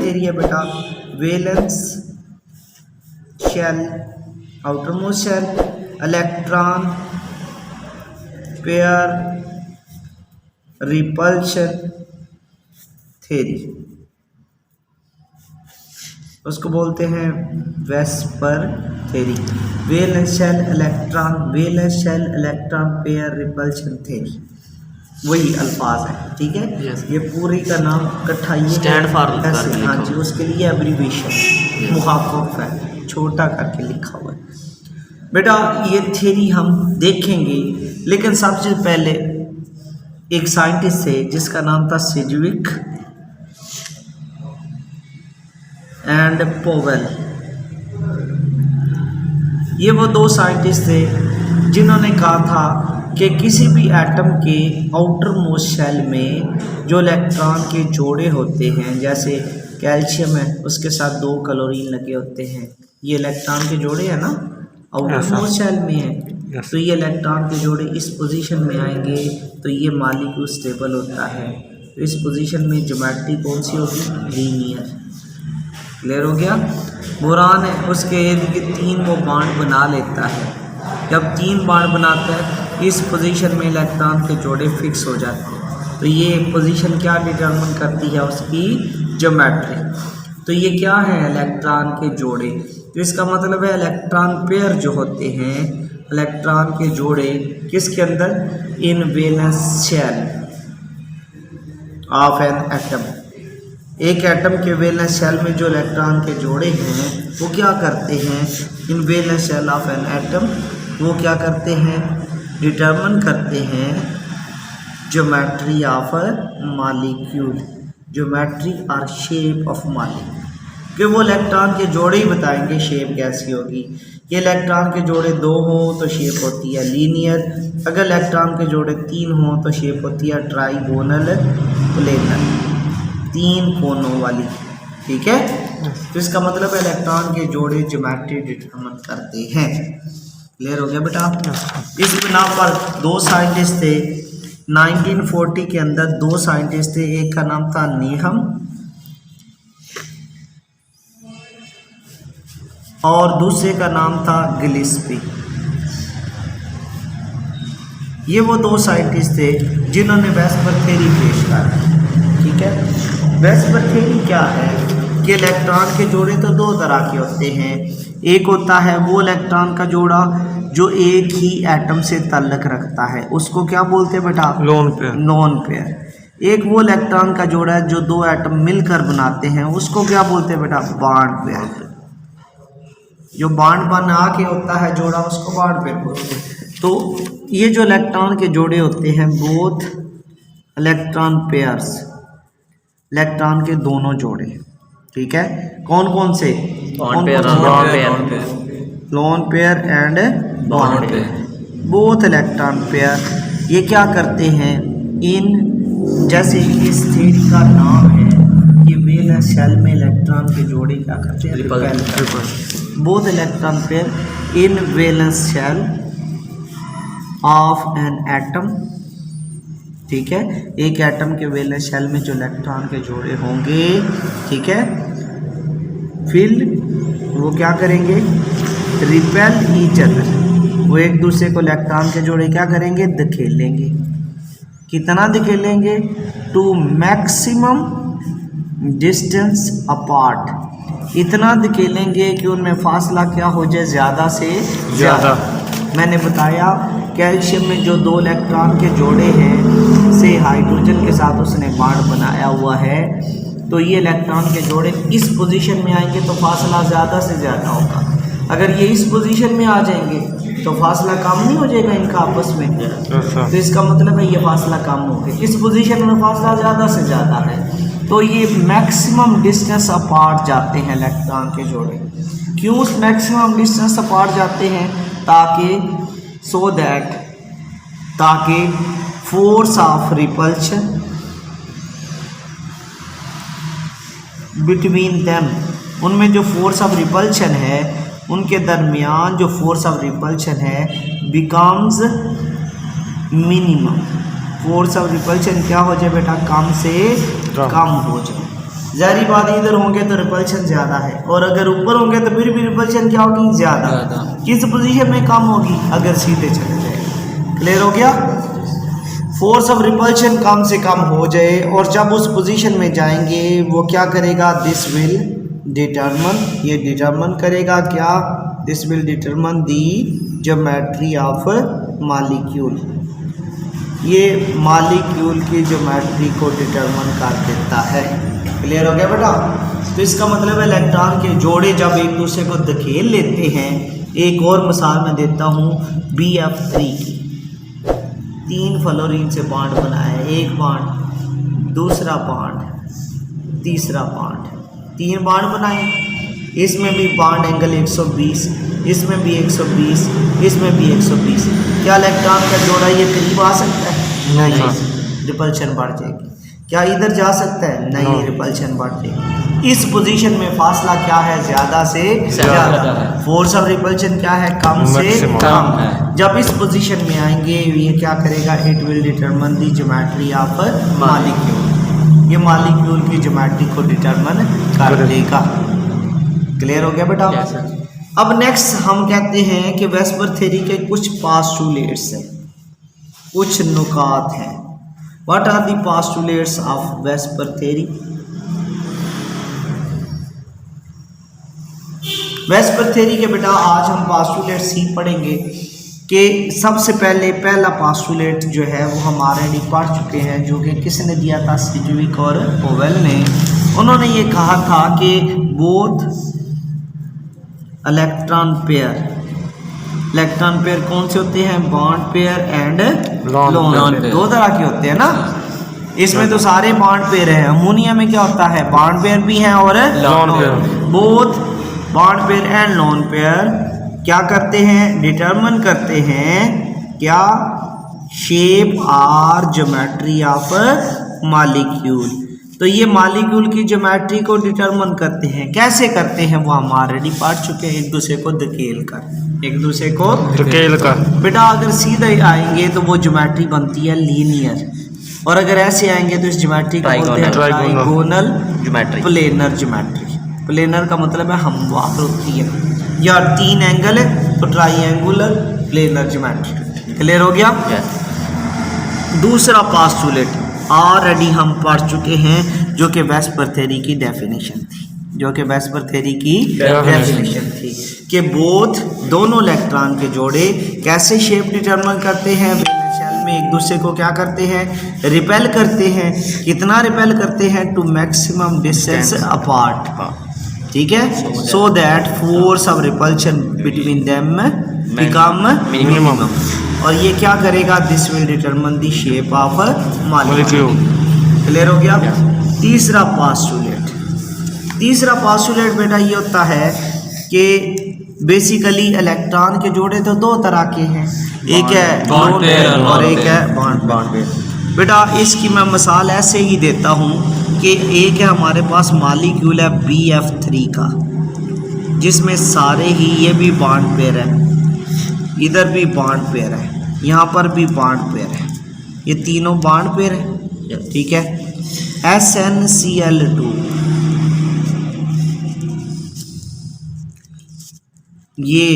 Theory है बेटा valence shell, outermost shell, electron pair repulsion theory, उसको बोलते हैं VSEPR theory. Valence shell electron pair repulsion theory, वही अल्फाज है, ठीक है। Yes. ये पूरी का नाम इकट्ठा ये Stand for ऐसे, करके हाँ लिखा जी, हुआ। उसके लिए एब्रीविएशन मुखाफफ है, छोटा करके लिखा हुआ है बेटा। ये थ्योरी हम देखेंगे, लेकिन सबसे पहले एक साइंटिस्ट थे जिसका नाम था सिडविक एंड पोवेल। ये वो दो साइंटिस्ट थे जिन्होंने कहा था कि किसी भी एटम के आउटर मोस्ट शेल में जो इलेक्ट्रॉन के जोड़े होते हैं, जैसे कैल्शियम है उसके साथ 2 क्लोरीन लगे होते हैं, ये इलेक्ट्रॉन के जोड़े हैं ना, आउटर मोस्ट शेल में है, तो ये इलेक्ट्रॉन के जोड़े इस पोजीशन में आएंगे तो ये मॉलिक्यूल स्टेबल होता है। तो इस पोजीशन में ज्योमेट्री कौन सी होगी, लीनियर। क्लियर हो गया। बोरान है उसके इर्द गिर्द 3 वो बॉन्ड बना लेता है, जब 3 बॉन्ड बनाता है इस पोजीशन में इलेक्ट्रॉन के जोड़े फिक्स हो जाते हैं। तो ये पोजीशन क्या डिटरमिन करती है, उसकी ज्योमेट्री। तो ये क्या है, इलेक्ट्रॉन के जोड़े। तो इसका मतलब है इलेक्ट्रॉन पेयर जो होते हैं, इलेक्ट्रॉन के जोड़े किसके अंदर, in valence shell of an atom. एक एटम के वैलेंस शेल में जो इलेक्ट्रॉन के जोड़े हैं वो क्या करते हैं, in valence shell of an atom वो क्या करते हैं, डिटरमिन करते हैं ज्योमेट्री ऑफ मॉलिक्यूल, ज्योमेट्री और शेप ऑफ मॉलिक्यूल। कि वो इलेक्ट्रॉन के जोड़े ही बताएंगे शेप कैसी होगी। ये इलेक्ट्रॉन के जोड़े 2 हों तो शेप होती है लीनियर, अगर इलेक्ट्रॉन के जोड़े 3 हों तो शेप होती है ट्राइगोनल प्लेनर, 3 कोनों वाली, ठीक है। तो इसका मतलब है इलेक्ट्रॉन के जोड़े ज्योमेट्री डिटरमिन करते हैं। क्लियर हो गया बेटा। इस बिना पर 2 साइंटिस्ट थे 1940 के अंदर, 2 साइंटिस्ट थे, एक का नाम था नीहम और दूसरे का नाम था गिलिस्पी। ये वो 2 साइंटिस्ट थे जिन्होंने वेस्पर थ्योरी पेश करी, ठीक है। वेस्पर थ्योरी क्या है कि इलेक्ट्रॉन के जोड़े तो 2 तरह के होते हैं। एक होता है वो इलेक्ट्रॉन का जोड़ा जो एक ही एटम से ताल्लुक़ रखता है, उसको क्या बोलते हैं बेटा, लोन पेयर। एक वो इलेक्ट्रॉन का जोड़ा है जो 2 एटम मिलकर बनाते हैं, उसको क्या बोलते हैं बेटा, बॉन्ड पेयर। जो बॉन्ड बना के होता है जोड़ा उसको बॉन्ड पेयर बोलते हैं। तो ये जो इलेक्ट्रॉन के जोड़े होते हैं, बोथ इलेक्ट्रॉन पेयर्स, इलेक्ट्रॉन के दोनों जोड़े, ठीक है। कौन कौन से, lone pair and bond pair, both electron pair. ये क्या करते हैं, इन जैसे इस थ्योरी का नाम है कि वैलेंस शेल में इलेक्ट्रॉन के जोड़े क्या करते हैं, repel. Both electron pair in valence shell of an atom, ठीक है। एक एटम के वैलेंस शेल में जो इलेक्ट्रॉन के जोड़े होंगे, ठीक है, फिर वो क्या करेंगे, रिपेल ईच अदर, वो एक दूसरे को इलेक्ट्रॉन के जोड़े क्या करेंगे, धकेलेंगे। कितना धकेलेंगे, टू मैक्सिमम डिस्टेंस अपार्ट, इतना धकेलेंगे कि उनमें फासला क्या हो जाए, ज़्यादा से ज़्यादा। मैंने बताया कैल्शियम में जो 2 इलेक्ट्रॉन के जोड़े हैं, से हाइड्रोजन के साथ उसने बॉन्ड बनाया हुआ है, तो ये इलेक्ट्रॉन के जोड़े इस पोजीशन में आएंगे तो फासला ज़्यादा से ज़्यादा होगा। अगर ये इस पोजीशन में आ जाएंगे तो फासला कम नहीं हो जाएगा इनका आपस में, तो इसका मतलब है ये फासला कम हो गया। इस पोजीशन में फासला ज़्यादा से ज़्यादा है, तो ये मैक्सिमम डिस्टेंस अपार्ट जाते हैं इलेक्ट्रॉन के जोड़े। क्यों मैक्सिमम डिस्टेंस अपार्ट जाते हैं, ताकि सो दैट, ताकि force of repulsion between them, उनमें जो फोर्स ऑफ रिपल्शन है उनके दरमियान जो फोर्स ऑफ रिपल्शन है becomes minimum. Force of repulsion क्या हो जाए बेटा, कम से कम हो जाए। ज़ाहिर बात है इधर होंगे तो रिपल्शन ज़्यादा है, और अगर ऊपर होंगे तो फिर भी रिपल्शन क्या होगी, ज़्यादा। किस पोजीशन में कम होगी, अगर सीधे चले जाए। क्लियर हो गया। फोर्स ऑफ रिपल्शन कम से कम हो जाए और जब उस पोजीशन में जाएंगे वो क्या करेगा, दिस विल डिटरमन, ये डिटरमन करेगा क्या, this will determine the geometry of molecule, ये मॉलिक्यूल की ज्योमेट्री को डिटरमन कर देता है। क्लियर हो गया बेटा। तो इसका मतलब है इलेक्ट्रॉन के जोड़े जब एक दूसरे को धकेल लेते हैं, एक और मिसाल मैं देता हूँ BF3 की, 3 फ्लोरीन से बॉन्ड बनाया है, एक बॉन्ड, दूसरा बॉन्ड, तीसरा बॉन्ड, 3 बॉन्ड बनाए, इसमें भी बॉन्ड एंगल 120, इसमें भी 120, इसमें भी 120। क्या इलेक्ट्रॉन का जोड़ा ये करीब आ सकता है, नहीं, रिपल्शन बढ़ जाएगी। क्या इधर जा सकता है, नहीं, रिपल्शन बढ़ जाएगी। इस पोजीशन में फासला क्या है, ज़्यादा से ज़्यादा, फोर्स ऑफ रिपल्शन क्या है, कम से कम। जब इस पोजीशन में आएंगे ये क्या करेगा, it will determine the geometry of molecule, ये मॉलिक्यूल की ज्योमेट्री को डिटरमन कर देगा। क्लियर हो गया बेटा। अब नेक्स्ट हम कहते हैं कि वेस्पर थ्योरी के कुछ पोस्टुलेट्स हैं, कुछ नुकात हैं। What are the postulates of VSEPR theory. VSEPR theory के बेटा आज हम पोस्टुलेट्स ही पढ़ेंगे कि सबसे पहला पोस्टुलेट जो है वो हम ऑलरेडी पढ़ चुके हैं, जो कि किसने दिया था, सिडविक और पोवेल ने। उन्होंने ये कहा था कि बोथ इलेक्ट्रॉन पेयर कौन से होते हैं, bond pair and lone pair, 2 तरह के होते हैं ना। इसमें तो सारे बॉन्ड पेयर हैं, अमोनिया में क्या होता है, बॉन्ड पेयर भी हैं और lone pair. Both bond pair and lone pair क्या करते हैं, डिटरमन करते हैं क्या, शेप और ज्योमेट्री ऑफ मॉलिक्यूल। तो ये मॉलिक्यूल की ज्योमेट्री को डिटरमन करते हैं, कैसे करते हैं वो हम ऑलरेडी पढ़ चुके हैं, एक दूसरे को धकेल कर, बेटा अगर सीधे आएंगे तो वो ज्योमेट्री बनती है लीनियर, और अगर ऐसे आएंगे तो इस ज्योमेट्री को बोलते हैं trigonal geometry, planar geometry. Planar का मतलब है हमवार होती है, या 3 एंगल है तो ट्राइएंगुलर प्लेनर ज्योमेट्री। क्लियर हो गया। दूसरा पोस्टुलेट ऑलरेडी हम पढ़ चुके हैं, जो कि वेस्पर थ्योरी की डेफिनेशन थी, कि बोथ दोनों इलेक्ट्रॉन के जोड़े कैसे शेप डिटरमाइन करते हैं, शेल में एक दूसरे को क्या करते हैं, रिपेल करते हैं। कितना रिपेल करते हैं, टू मैक्सिमम डिस्टेंस अपार्ट, ठीक है, so that force of repulsion between them become minimum. और ये क्या करेगा, this will determine the shape of molecule. Clear हो गया। तीसरा पोस्टुलेट बेटा ये होता है कि बेसिकली इलेक्ट्रॉन के जोड़े तो 2 तरह के हैं, एक है लोन पेयर और एक है बॉन्ड पेयर। बेटा इसकी मैं मिसाल ऐसे ही देता हूँ कि एक है हमारे पास मॉलिक्यूल है BF3 का, जिसमें सारे ही, ये भी बॉन्ड पेयर है, इधर भी बॉन्ड पेयर है, यहाँ पर भी बॉन्ड पेयर है, ये तीनों बॉन्ड पेयर है, ठीक है। SnCl2 ये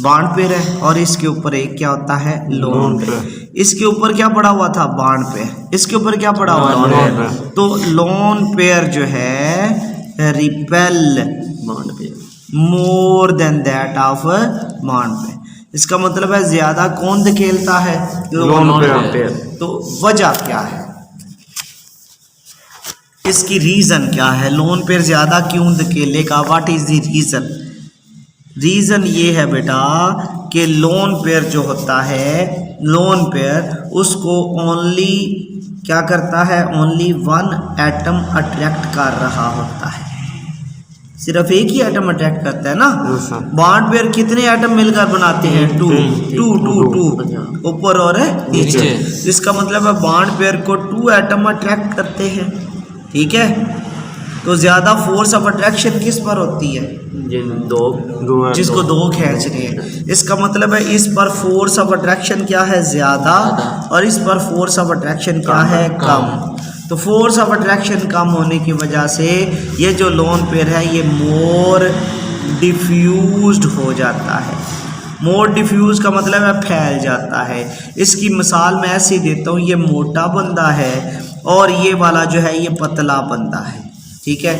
बॉन्ड पेयर है, और इसके ऊपर एक क्या होता है, लोन पेयर। इसके ऊपर क्या पड़ा हुआ था, बॉन्ड पेयर, इसके ऊपर क्या पड़ा हुआ, लोन पेयर। तो लोन पेयर जो है repel bond pair more than that of bond pair. इसका मतलब है ज्यादा कौन धकेलता है, लोन पेयर। तो वजह क्या है, इसकी रीजन क्या है, लोन पेयर ज्यादा क्यों धकेलेगा, what is the reason. Reason ये है बेटा कि लोन पेयर जो होता है, लोन पेयर उसको ओनली क्या करता है, ओनली 1 एटम अट्रैक्ट कर रहा होता है, सिर्फ एक ही एटम अट्रैक्ट करता है ना। बॉन्ड पेयर कितने एटम मिलकर बनाते हैं, 2 ऊपर और नीचे। इसका मतलब है बॉन्ड पेयर को 2 एटम अट्रैक्ट करते हैं, ठीक है। तो ज्यादा फोर्स ऑफ अट्रैक्शन किस पर होती है, जिसको 2 खींच रहे हैं। इसका मतलब है इस पर फोर्स ऑफ अट्रैक्शन क्या है, ज्यादा, और इस पर फोर्स ऑफ अट्रैक्शन क्या है, कम। तो फोर्स ऑफ अट्रैक्शन कम होने की वजह से ये जो लोन पेयर है ये मोर डिफ्यूज्ड हो जाता है। मोर डिफ्यूज का मतलब है फैल जाता है। इसकी मिसाल मैं ऐसी देता हूँ, ये मोटा बंदा है और ये वाला जो है ये पतला बंदा है, ठीक है।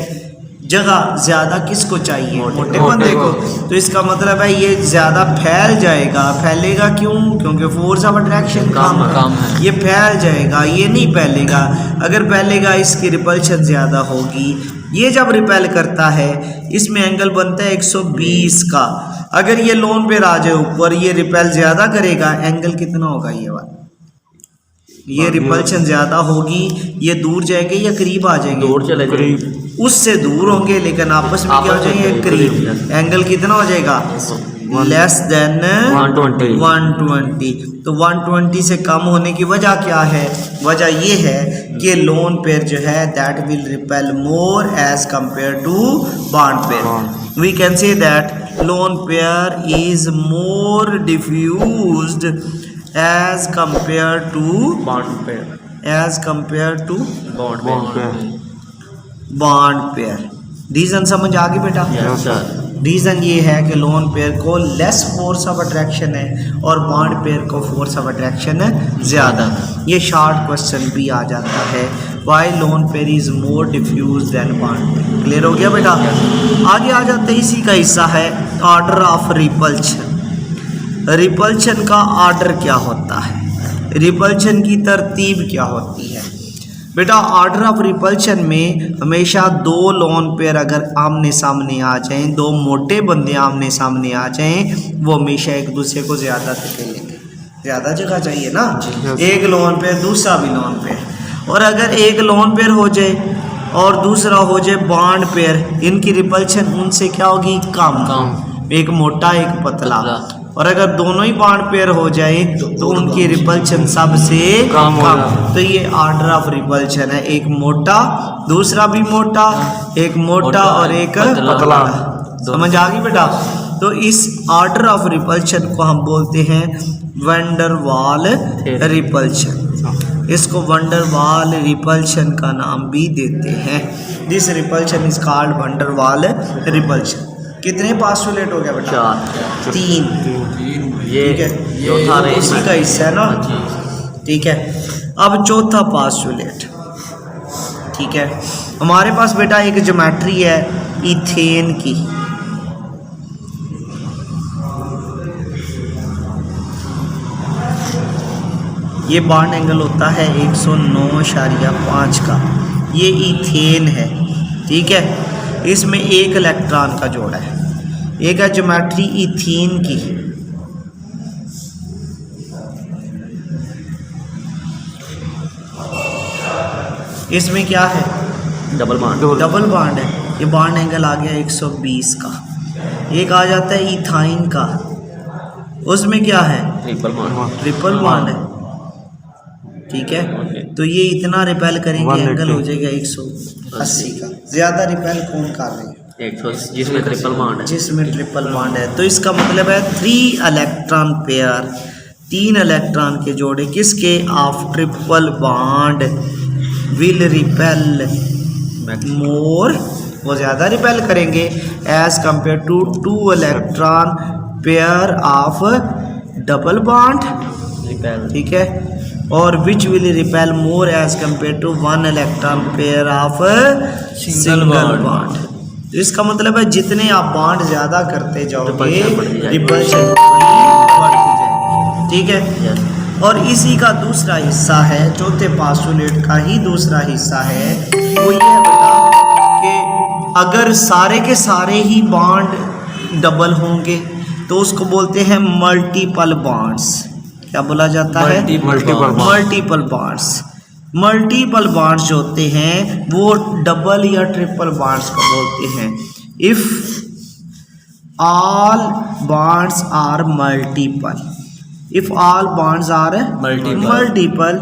जगह ज़्यादा किसको चाहिए? मोटे बंदे को। तो इसका मतलब है ये ज़्यादा फैल जाएगा। फैलेगा क्यों? क्योंकि फोर्स ऑफ अट्रैक्शन कम है। ये फैल जाएगा, ये नहीं फैलेगा। अगर फैलेगा इसकी रिपल्शन ज़्यादा होगी। ये जब रिपेल करता है इसमें एंगल बनता है 120 का। अगर ये लोन पे आ जाए ऊपर, ये रिपेल ज़्यादा करेगा, एंगल कितना होगा? ये वाला, ये रिपल्शन ज़्यादा होगी। ये दूर जाएंगे या करीब आ जाएंगे? दूर चले जाएंगे, उससे दूर होंगे, लेकिन आपस में क्या हो जाएंगे? करीब। एंगल कितना हो जाएगा? Less than 120। तो 120 से कम होने की वजह क्या है? वजह ये है कि लोन पेयर जो है that will repel more as compare to bond pair. We can say that lone pair is more diffused as compare to bond pair, as compare to bond pair. Reason समझ आ गई बेटा? Reason ये है कि lone pair को less force of attraction है और बॉन्ड पेयर को फोर्स ऑफ अट्रैक्शन है ज़्यादा। ये शॉर्ट क्वेश्चन भी आ जाता है, why lone pair is more diffuse than bond pair. Clear हो गया बेटा? आगे आ जाते हैं, इसी का हिस्सा है ऑर्डर ऑफ रिपल्शन। रिपल्शन का ऑर्डर क्या होता है? रिपल्शन की तरतीब क्या होती है? बेटा ऑर्डर ऑफ रिपल्शन में हमेशा दो लोन पेयर अगर आमने सामने आ जाएं, दो मोटे बंदे आमने सामने आ जाएं, वो हमेशा एक दूसरे को ज़्यादा धकेलेंगे। ज़्यादा जगह चाहिए ना, एक लोन पेयर दूसरा भी लोन पेयर। और अगर एक लोन पेयर हो जाए और दूसरा हो जाए बॉन्ड पेयर, इनकी रिपल्शन उनसे क्या होगी? कम। एक मोटा एक पतला। और अगर दोनों ही बॉन्ड पेयर हो जाए तो उनकी रिपल्शन सबसे कम। तो ये ऑर्डर ऑफ रिपल्शन है, एक मोटा दूसरा भी मोटा, एक मोटा और एक पतला। समझ आ गई बेटा? तो इस ऑर्डर ऑफ रिपल्शन को हम बोलते हैं वैन डर वाल रिपल्शन। इसको वैन डर वाल रिपल्शन का नाम भी देते हैं। This repulsion is called van der Waals repulsion. कितने पास्टुलेट हो गया बेटा? 3। ठीक है, ये उसी का हिस्सा है ना, ठीक है। अब चौथा पास्टुलेट, ठीक है। हमारे पास बेटा एक ज्योमेट्री है इथेन की। ये बॉन्ड एंगल होता है 109.5 का। ये इथेन है, ठीक है। इसमें एक इलेक्ट्रॉन का जोड़ा है। एक है ज्योमेट्री इथीन की। इसमें क्या है? डबल बॉन्ड है। ये बॉन्ड एंगल आ गया 120 का। एक आ जाता है इथाइन का, उसमें क्या है? ट्रिपल बॉन्ड है, ठीक है। तो ये इतना रिपेल करेंगे, एंगल हो जाएगा 180 का। ज़्यादा रिपेल कौन कर रहे हैं? जिसमें ट्रिपल बॉन्ड है, जिसमें ट्रिपल बॉन्ड है। तो इसका मतलब है 3 इलेक्ट्रॉन पेयर, 3 इलेक्ट्रॉन के जोड़े किसके? Of triple bond will repel more, वो ज़्यादा रिपेल करेंगे as compare to 2 electron pair of double bond, ठीक है। और which will repel more as compare to 1 electron pair of single bond. तो इसका मतलब है जितने आप बॉन्ड ज़्यादा करते जाओगे रिपल्शन बढ़ती जाएगी, ठीक है। और इसी का दूसरा हिस्सा है, चौथे पास्टुलेट का ही दूसरा हिस्सा है, वो ये है बेटा कि अगर सारे के सारे ही बॉन्ड डबल होंगे तो उसको बोलते हैं मल्टीपल बॉन्ड्स। क्या बोला जाता है? Multiple bonds. मल्टीपल बॉन्ड्स जो होते हैं वो डबल या ट्रिपल बॉन्ड्स को बोलते हैं। If all bonds are multiple, if all bonds are multiple,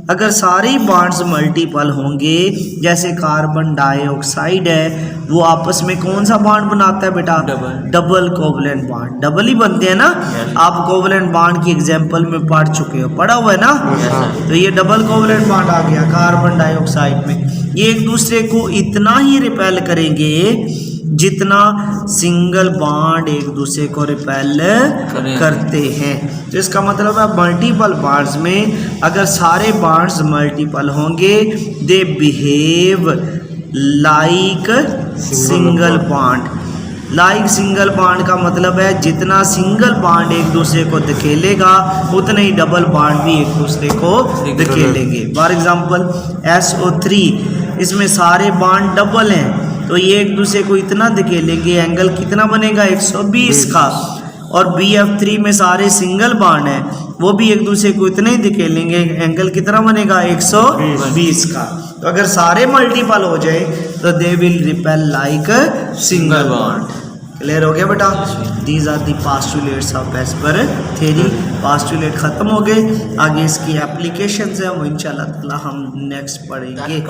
अगर सारे बॉन्ड्स मल्टीपल होंगे, जैसे कार्बन डाइऑक्साइड है वो आपस में कौन सा बॉन्ड बनाता है बेटा? Double covalent bond. डबल ही बनते हैं ना? आप कोवलेंट बॉन्ड की एग्जांपल में पढ़ चुके हो, पढ़ा हुआ है ना? तो ये डबल कोवलेंट बॉन्ड आ गया कार्बन डाइऑक्साइड में। ये एक दूसरे को इतना ही रिपेल करेंगे जितना सिंगल बॉन्ड एक दूसरे को रिपेल करते हैं। तो इसका मतलब है मल्टीपल बॉन्ड्स में अगर सारे बॉन्ड्स मल्टीपल होंगे, they behave like single bond. Like single bond का मतलब है जितना सिंगल बॉन्ड एक दूसरे को धकेलेगा उतने ही डबल बॉन्ड भी एक दूसरे को धकेलेंगे। फॉर एग्जांपल SO3, इसमें सारे बॉन्ड डबल हैं तो ये एक दूसरे को इतना धकेलेंगे, एंगल कितना बनेगा? 120 का। और BF3 में सारे सिंगल बॉन्ड हैं, वो भी एक दूसरे को इतने ही धकेलेंगे, एंगल कितना बनेगा? 120 का। तो अगर सारे मल्टीपल हो जाए तो they will repel like single bond. Clear हो गया बेटा? These are the postulates of VSEPR theory. Postulate खत्म हो गए, आगे इसकी एप्लीकेशंस है वो इंशाल्लाह ताला हम नेक्स्ट पढ़ेंगे।